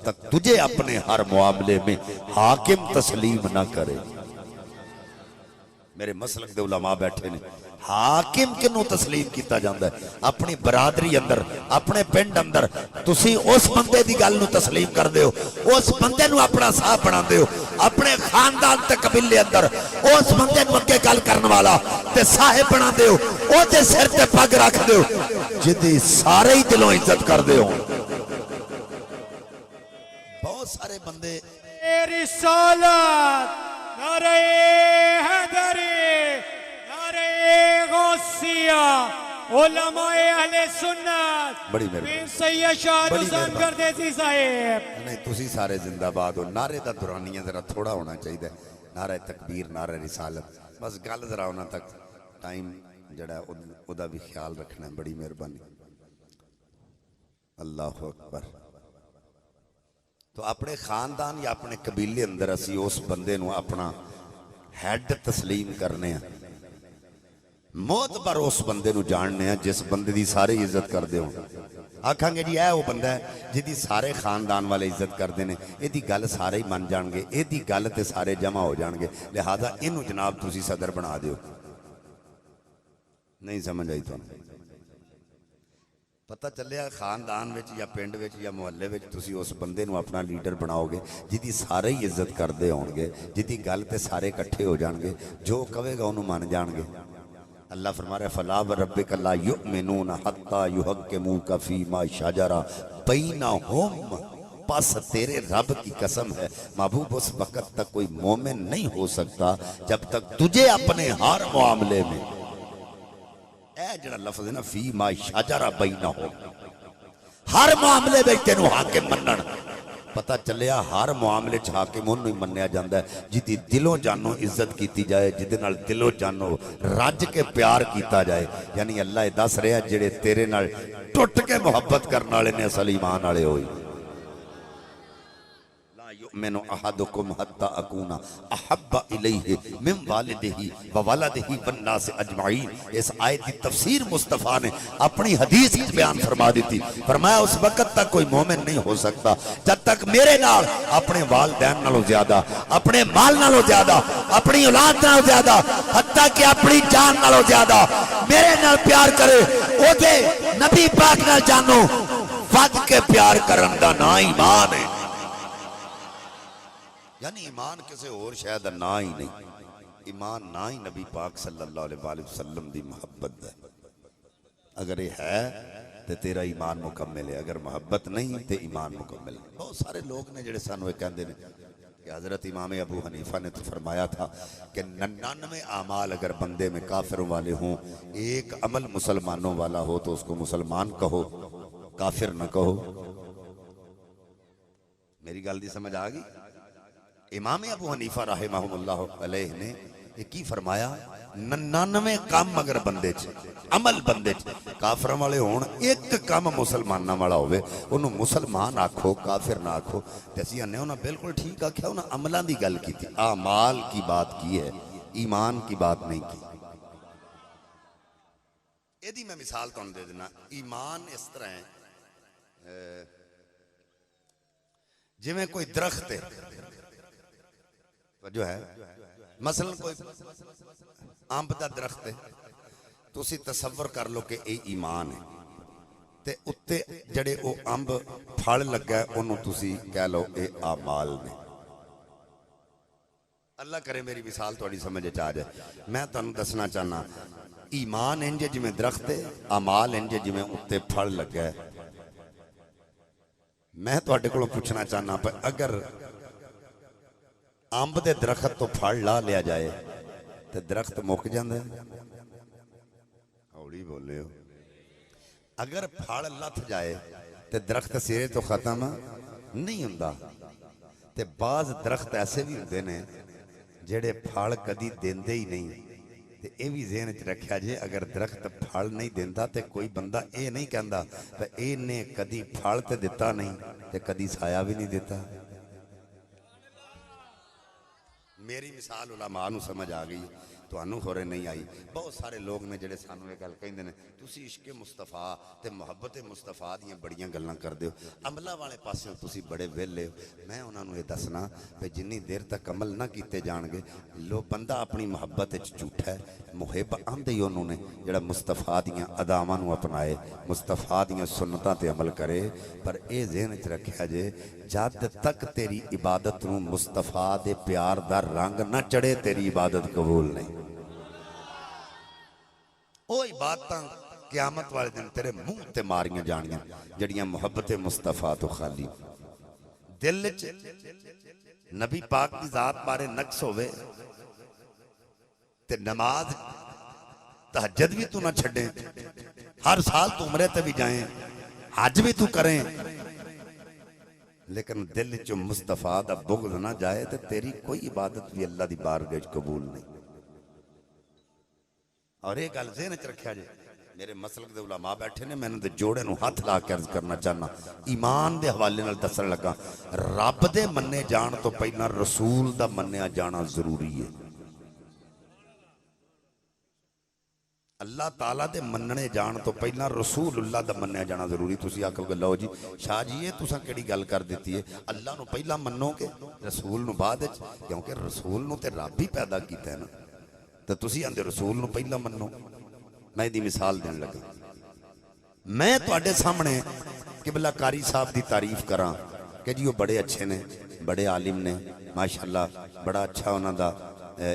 तक तुझे अपने हर मामले में हाकिम तस्लीम ना करे। मेरे मसलक दे उलमा बैठे ने, हाकिम किनू तस्लीम किया जाता है? अपनी बरादरी अंदर, अपने पिंड अंदर तुसी उस बंदे की गल नू तस्लीम करते हो, उस बंदे नू अपना साहब बनाते हो, अपने खानदान ते कबीले अंदर उस बंदे नू अगे गल करने वाला ते साहिब बनाते हो, ओदे सिर ते पग रखते हो, जिहदी सारे ही दिलों इज्जत करते हो। बहुत सारे बंदे रिसालत नारे हैदरी नारे गौसिया उलमाए अहले सुन्नत बड़ी मेहरबानी सैयद शाह हुसैन गर्देसी साहिब। नहीं तुसी सारे जिंदाबाद हो। नारे दा दुरानिया जरा थोड़ा होना चाहिए, नारा तकबीर, नारा रिसालत, बस गल जरा उन्हां तक टाइम जड़ा उदा भी ख्याल रखना है। बड़ी मेहरबानी। अल्लाह अकबर। तो अपने खानदान या अपने कबीले अंदर असी उस बंदे नू अपना हैड तस्लीम करने, मोतबर उस बंदे नू जानने जिस बंदे की सारे इज्जत करते हो। आखांगे जी यह वो बंदा है जिहदी सारे खानदान वाले इज्जत करते हैं, यदी गल सारे ही मन जाएंगे, यदी गल ते सारे जमा हो जाएंगे, लिहाजा इनू जनाब तुसी सदर बना दियो। नहीं समझ आई तुहानू? पता चलिया खानदान विच या पिंड विच या मुहल्ले विच तुसी उस बंदे नू अपना लीडर बनाओगे जिहदी सारे ही इज्जत करते होणगे, जिहदी गल ते सारे इकट्ठे हो जाएंगे, जो कहेगा उन्होंने मान जाएंगे। अल्लाह फरमा रहा है फला व रब्बिक ला युमिनून हत्ता युहक्किमूका फीमा शजरा बैनहुम, बस तेरे रब की कसम है महबूब उस वक़्त तक कोई मोमिन नहीं हो सकता जब तक तुझे अपने हर मामले में, ए जड़ा लफ्ज़ है ना फीमा शजरा बैनहुम, हर मामले में तेनू हाकिम मनन। पता चलिया हर मामले च हाकिम उन्होंने ही मन्निया जाता है जिहदी दिलों जानों इज्जत की जाए, जिहदे नाल दिलों जानों रज के प्यार किया जाए। यानी अल्लाह दस रहा जेड़े तेरे नाल टुट के मुहब्बत करने वाले ने असल ईमान वाले होए। युमिनु अहदुकुम हत्ता अकूना अहब्बा इलैहि मिन वालिदिही व वलदिही वन्नास अजमाइन। इस आयत की तफसीर मुस्तफ़ा ने अपनी हदीस में बयान फरमा दी थी। फरमाया उस वक़्त तक कोई मोमिन नहीं हो सकता जब तक मेरे नाल अपने वालिदैन नालों ज्यादा, अपने माल नालों ज्यादा, अपनी औलाद नालों ज्यादा, हत्ता कि अपनी जान नालों ज्यादा मेरे नाल प्यार करे। ओदे नबी पाक नाल जानो वध के प्यार करन दा ना ईमान है। यानी ईमान किसी और शायद ना ही नहीं, ईमान ना ही नबी पाक सल्लल्लाहु अलैहि वसल्लम दी मोहब्बत है। अगर ये है तो तेरा ईमान मुकम्मल है, अगर मोहब्बत नहीं तो ईमान मुकम्मल है। बहुत सारे लोग ने जेडे सानू कहते हैं कि हजरत इमाम अबू हनीफा ने तो फरमाया था कि 99 अमाल अगर बंदे में काफिरों वाले हों, एक अमल मुसलमानों वाला हो तो उसको मुसलमान कहो, काफिर न कहो। मेरी गल दी समझ आ गई? इमाम अबू हनीफा रहमहुल्लाह अलैह ने की फरमाया 99 काम अगर बंदे च, अमल बंदे च काफिर वाले होण, एक काम मुसलमाना वाला होवे, उन्होंने मुसलमान आखो काफिर ना आखो। ते असीं आने उन्हें बिल्कुल ठीक आख्या, उन्हें अमलों की गल की, आमाल की बात की है, ईमान की बात नहीं की। यदि मैं मिसाल तुहानूं दे देना, ईमान इस तरह है जिवें कोई दरख्त है जो है, मसलन कोई अंब का दरख्त है, तुसी तसव्वुर कर लो कि ये ईमान है, ते उत्ते जड़े वो अंब फल लगा उन्होंने तुसी कह लो ये आमाल ने। अल्लाह करे मेरी मिसाल थोड़ी समझ आ जाए। मैं तुहानूं दसना चाहना ईमान इंज जिवें दरख्त है, आमाल इंज जिवें उत्ते फल लगा है। मैं तुहाडे कोलों पूछना चाहना पर अगर अंब के दरख्त तो फल ला लिया जाए तो दरख्त मुक जाता है? हौली बोले हो। अगर फल लथ जाए तो दरख्त सिरे तो खत्म नहीं हुंदा। ते बाज दरख्त ऐसे भी होंदे ने जेड़े फल कदी देंदे ही नहीं। ते ये भी ज़हन च रखा जे अगर दरख्त फल नहीं देंदा तो कोई बंदा ये नहीं कहता इन्हें कदी फल तो दिता नहीं तो कदी साया भी नहीं दिता। मेरी मिसाल उलमा नूं समझ आ गई। ਤੁਹਾਨੂੰ ਹੋਰੇ नहीं आई। बहुत सारे लोग ने ਜਿਹੜੇ ਸਾਨੂੰ ਇਹ ਗੱਲ ਕਹਿੰਦੇ ਨੇ ਤੁਸੀਂ ਇਸ਼ਕ ਮੁਸਤਫਾ ਤੇ ਮੁਹੱਬਤ ਮੁਸਤਫਾ ਦੀਆਂ ਬੜੀਆਂ ਗੱਲਾਂ ਕਰਦੇ ਹੋ, ਅਮਲਾਂ ਵਾਲੇ ਪਾਸਿਓਂ ਤੁਸੀਂ ਬੜੇ ਵਿਹਲੇ ਹੋ। ਮੈਂ ਉਹਨਾਂ ਨੂੰ ਇਹ ਦੱਸਣਾ ਵੀ ਜਿੰਨੀ ਦੇਰ ਤੱਕ ਅਮਲ ਨਾ ਕੀਤੇ ਜਾਣਗੇ ਲੋ ਬੰਦਾ ਆਪਣੀ ਮੁਹੱਬਤ ਵਿੱਚ ਝੂਠਾ ਹੈ। ਮੁਹਿਬ ਆਂਦੇ ਹੀ ਉਹਨੂੰ ਨੇ ਜਿਹੜਾ ਮੁਸਤਫਾ ਦੀਆਂ ਅਦਾਵਾਂ ਨੂੰ ਅਪਣਾਏ, ਮੁਸਤਫਾ ਦੀਆਂ ਸੁਨਨਤਾਂ ਤੇ ਅਮਲ करे। पर यह जहन च रखा जे जद तक तेरी इबादत नूं मुस्तफा दे प्यार दा रंग ना चढ़े तेरी इबादत कबूल नहीं। वो इबादत क़यामत वाले दिन तेरे मुंह ते मारियां जानियां जड़ियां मुहब्बत मुस्तफा तो खाली। दिल च नबी पाक की जात बारे नक्स होवे ते नमाज तहज्जुद भी तू ना छड्डे, हर साल तू उमरे ते भी जाए, हज भी तू करें, लेकिन दिल च मुस्तफा दा बुग़्ज़ ना जाए तो तेरी कोई इबादत भी अल्लाह दी बारगाह च कबूल नहीं। और ये गल ज़हन च रखा जे मेरे मसलक दे उलमा बैठे ने, मैंने तो जोड़े नूं हथ ला के अर्ज करना चाहना, ईमान दे हवाले नाल दस्सण लगा रब दे मन्ने जाण तो पहला रसूल दा मन्निया जाना जरूरी है। अल्लाह ताला दे मनने जान तो पहला रसूलुल्लाह दा मन्निया जाना जरूरी। तुसी आखोगे लो जी शाह जी ये तुसां केड़ी गल कर दी है, अल्लाह नूं पहला मन्नोगे रसूल नूं बाद विच, क्योंकि रसूल नूं ते रब ही पैदा कीता है ना, तो तुसी आंदे रसूल नूं पहला मन्नो। मैं इहदी मिसाल देण लगा, मैं तुहाडे सामने किबला कारी साहब दी तारीफ करां कि जी वो बड़े अच्छे ने, बड़े आलिम ने, माशाअल्लाह बड़ा अच्छा उन्हां दा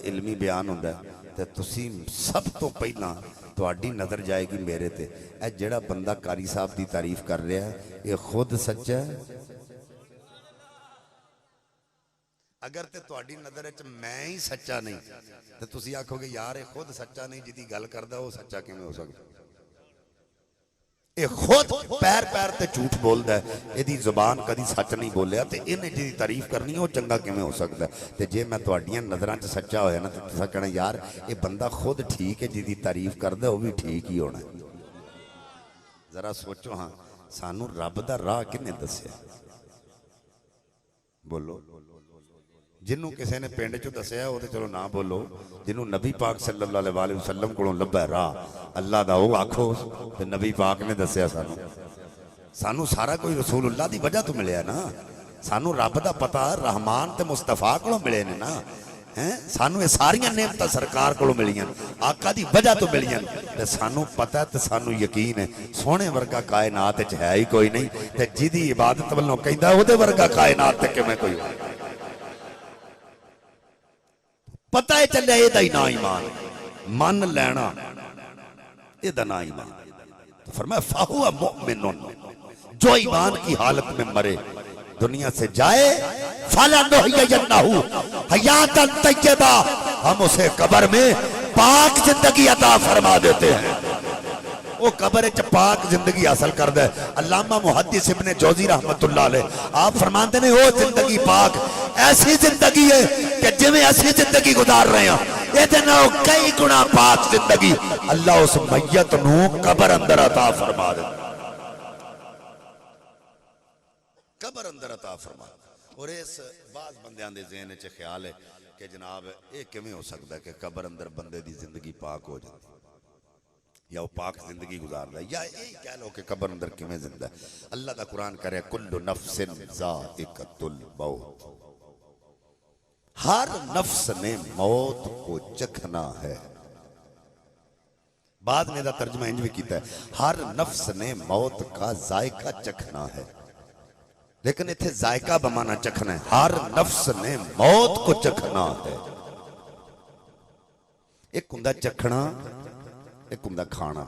इल्मी बयान हुंदा है, तो तुसी सब तो पहला तुहाडी नज़र जाएगी मेरे ते। ए जिहड़ा बंदा कारी साहब की तारीफ कर रहा है ये खुद सच्चा है? अगर ते तुहाडी नज़र च मैं ही सच्चा नहीं तो तुसी आखोगे यार ये खुद सच्चा नहीं, जिहदी गल करदा वो सच्चा किवें हो सकदा? ये खुद पैर पैर ते झूठ बोलदा है, इहदी जुबान कदी सच नहीं बोलिया, तो इन्हें जिहदी तारीफ करनी है वो चंगा किवें हो सकदा है? तो जे मैं तुहाडीआं नज़रां च सच्चा होया ना तो तुसां कहना यार ये बंदा खुद ठीक है, जिहदी तारीफ करदा वो भी ठीक ही होना। जरा सोचो, हाँ सानू रब दा राह किन्ने दस्सिया? बोलो, जिन्हों किसी ने पिंड चो दसिया वो तो चलो ना बोलो, जिन्हों नबी पाक सल्लल्लाहु अलैहि वसल्लम कोलों लभा राह अल्लाह दा वो आखो ते नबी पाक ने दसिया सानू। सानू सारा कोई रसूलुल्लाह दी वजह तो मिलिया ना, सानू रब दा पता रहमान ते मुस्तफा कोलों मिले ने ना, हैं सानू ये सारियां नेमतां सरकार कोलों मिलियां, आका दी वजह तो मिलियां, ते सानू पता ते सानू यकीन है सोने वर्गा कायनात च है ही कोई नहीं, ते जिहदी इबादत वल्लों कहंदा ओहदे वर्गा कायनात ते किवें कोई पता है चलिया एदा ही ना ईमान, मन लेना एदा ना ईमान। तो फरमाया फाहुआ मुमिनुन, जो ईमान की हालत में मरे दुनिया से जाए फला नुहयिन्नहु हयातन तय्यबा, हम उसे कब्र में पाक जिंदगी अता फरमा देते हैं। वो कब्र च पाक जिंदगी हासिल करदा है। अल्लामा मुहद्दिस इब्ने जौजी रहमतुल्लाह अलैह आप फरमाते ने वो जिंदगी पाक ऐसी जिंदगी है कि जिवें असीं जिंदगी गुजार रहे हैं इहदे नालों कई गुना पाक जिंदगी अल्लाह उस मैयत नूं कब्र अंदर अता फरमा देंदा, कब्र अंदर अता फरमा। और इस बाज़ बंदियां दे ज़हन च ख्याल है कि जनाब ये किवें हो सकदा है कि कब्र अंदर बंदे दी जिंदगी पाक हो जाती या वो पाक जिंदगी गुजारदा है, या यही कह लो कि कब्र अंदर किवें जिंदा है। अल्लाह दा कुरान करे कुल्लु नफ्सिन ज़ाइक़तुल मौत, हर नफ्स ने मौत को चखना है। बाद में दा तर्जुमा इंज भी कीता है हर नफ्स ने मौत का जायका चखना है, लेकिन इत्थे जायका बमाना चखना है, हर नफ्स ने मौत को चखना है। एक हुंदा चखना, एक हुंदा खाना।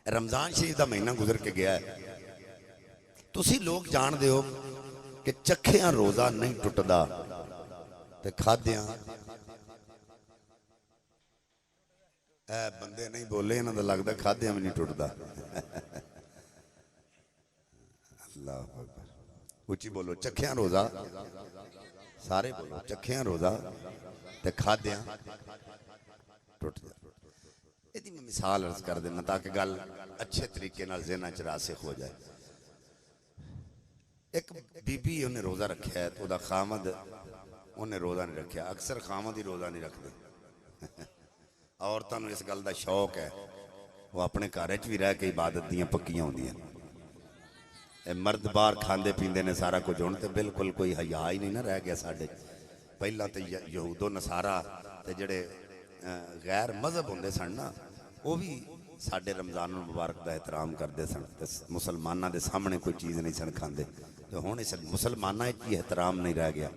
रमजान शरीफ का महीना गुजर के गया है, तुसी लोग जानते हो कि चखिया रोजा नहीं टुटदा ते खाद्या बंदे नहीं बोले, इन्हां दा लगदा खाद्या भी नहीं टुटदा। अल्लाह अकबर, उच्ची बोलो चखिया रोजा, सारे बोलो चखिया रोजा ते खाद्या टुट जा। यदि मैं मिसाल अर्ज कर देना ताकि गल अच्छे तरीके नाल ज़हन च रासिख हो जाए। एक बीबी उन्हें रोज़ा रखा है तो खामद उन्हें रोज़ा नहीं रखा, अक्सर खामद ही रोज़ा नहीं रखते, औरतों को इस गल का शौक है, वो अपने घर च भी रह के इबादत दियाँ पक्कियां होंदियां। मर्द बाहर खांदे पींदे ने सारा कुछ, हुण ते बिल्कुल कोई हया ही नहीं ना रह गया साडे। पहला तो यहूदो नसारा ते जिहड़े गैर मजहब होंदे सन ना, वो भी साडे रमजान मुबारक का एहतराम करते सन, ते मुसलमाना के सामने कोई चीज़ नहीं सन खांदे। तो हुण इस मुसलमाना ही एहतराम नहीं रह गया,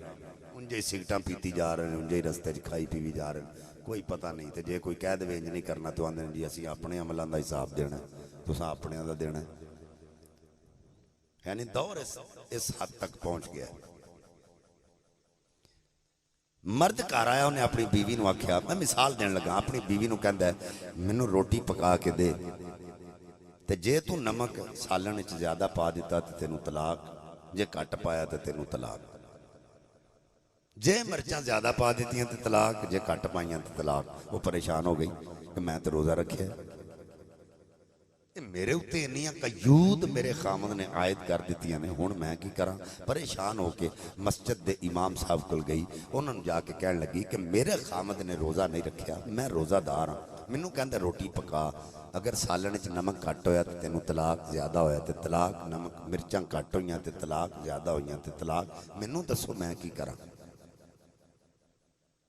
उंजे ही सिगटां पीती जा रहे हैं, उंजे ही रस्ते च खाई पीवी जा रहे हैं, कोई पता नहीं। तो जे कोई कह दे इंज नहीं करना तो आंदे जी असीं अपने अमलों का हिसाब देना, तुसां अपने का देना। यानी दौर इस हद तक पहुंच गया। मर्द घर आया, उन्हें अपनी बीवी को आख्या, मैं मिसाल देन लगा, अपनी बीवी को कहता मैनू रोटी पका के दे, ते जे तू नमक सालन च ज्यादा पा दिता तो तेनू तलाक, जे घट पाया तो तेनू तलाक, जे मिर्चां ज्यादा पा दी तो तलाक, जे घट पाइया तो तलाक। वो परेशान हो गई कि मैं तो रोज़ा रखे, मेरे उत्ते इन्नियां कयूद मेरे खामद ने आयद कर दित्तियां ने, हुण मैं की करा। परेशान होके मस्जिद दे इमाम साहब कोल गई, उन्होंने जाके कहन लगी कि मेरे खामद ने रोज़ा नहीं रखा, मैं रोज़ादार हाँ, मैनू कहंदा रोटी पका, अगर सालन च नमक घट होया तो तेनू तलाक, ज्यादा होया तो तलाक, नमक मिर्चां घट होईयां तो तलाक, ज्यादा होईयां तो तलाक, मैनू दसो मैं की करा।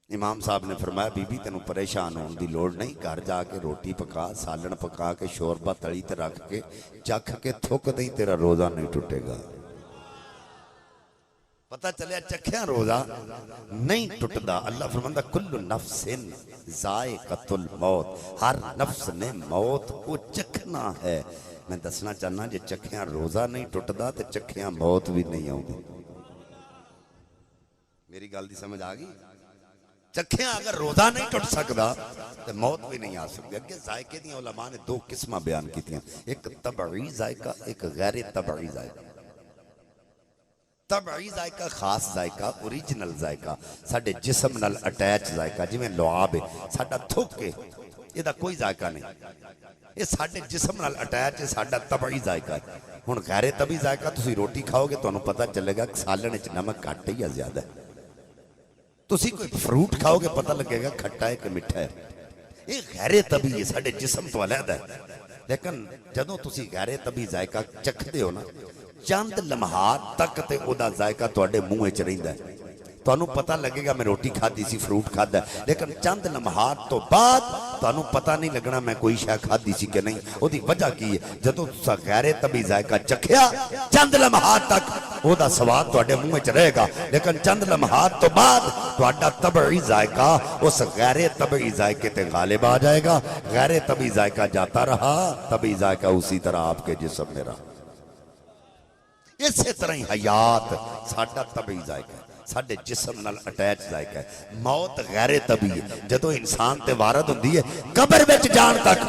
इमाम साहब ने फरमाया बीबी तेनू परेशान होने की लोड़ नहीं, घर जाके रोटी पका, सालन पका के शोरबा तली ते रख के चख के थुक दई, तेरा रोज़ा नहीं टुटेगा। पता चलिया चखिया रोज़ा नहीं टुटदा। अल्लाह फरमांदा कुल्लु नफ्सिन ज़ाइक़तुल मौत, हर नफ्स ने मौत को चखना है। मैं दसना चाहना जे चखिया रोज़ा नहीं टुटदा तो चखिया मौत भी नहीं आउंदी। मेरी गल दी समझ आ गई? चखिया अगर रोज़ा नहीं टुट सकता तो मौत भी नहीं आ सकती। अगे जायके दी उलमा ने दो किस्मां बयान कीतियां, एक तबई जायका, एक गैर तबई जायका। तबई जायका खास जायका, ओरिजिनल जायका, साडे जिसम नाल अटैच जायका, जिवें लुआब है साडा थुक के, इहदा कोई जायका नहीं, ये साडे जिसम नाल अटैच है, साडा तबई जायका है। हुण गैर तबई जायका, तुसीं रोटी खाओगे तुहानूं पता चलेगा सालन च नमक घट है या ज्यादा है। तुसी कोई फ्रूट खाओगे पता लगेगा खट्टा है कि मिठा है। ये गैरे तबी है, साडे जिसम तो अलग है। लेकिन जदों तुसी गैरे तबी जायका चखते हो ना, चंद लम्हात तक ते ओदा जायका तुहाडे मूँह च रहिंदा है। तुहानूं पता लगेगा मैं रोटी खाधी सी, फ्रूट खादा, लेकिन चंद लम्हात तो बाद तुहानूं पता नहीं लगना मैं कोई शै खाधी सी कि नहीं। ओदी वजह की है, जदों तुसां गैरे तबी जायका चखिया, चंद लम्हात तक ओदा स्वाद तुहाडे मूँह च रहेगा, लेकिन चंद लम्हात तो बाद तुहाडा तबई जायका उस गैरे तबई जायके ते गालिब आ जाएगा। गैरे तबई जायका जाता रहा, तबई जायका उसी तरह आपके जिस्म में रहा। इसे तरह ही हयात साडा तबई जायका है, साडे जिस्म नाल अटैच जायका है। मौत गैरे तबी है, जदों इंसान ते वारद हुंदी है कब्र विच जाण तक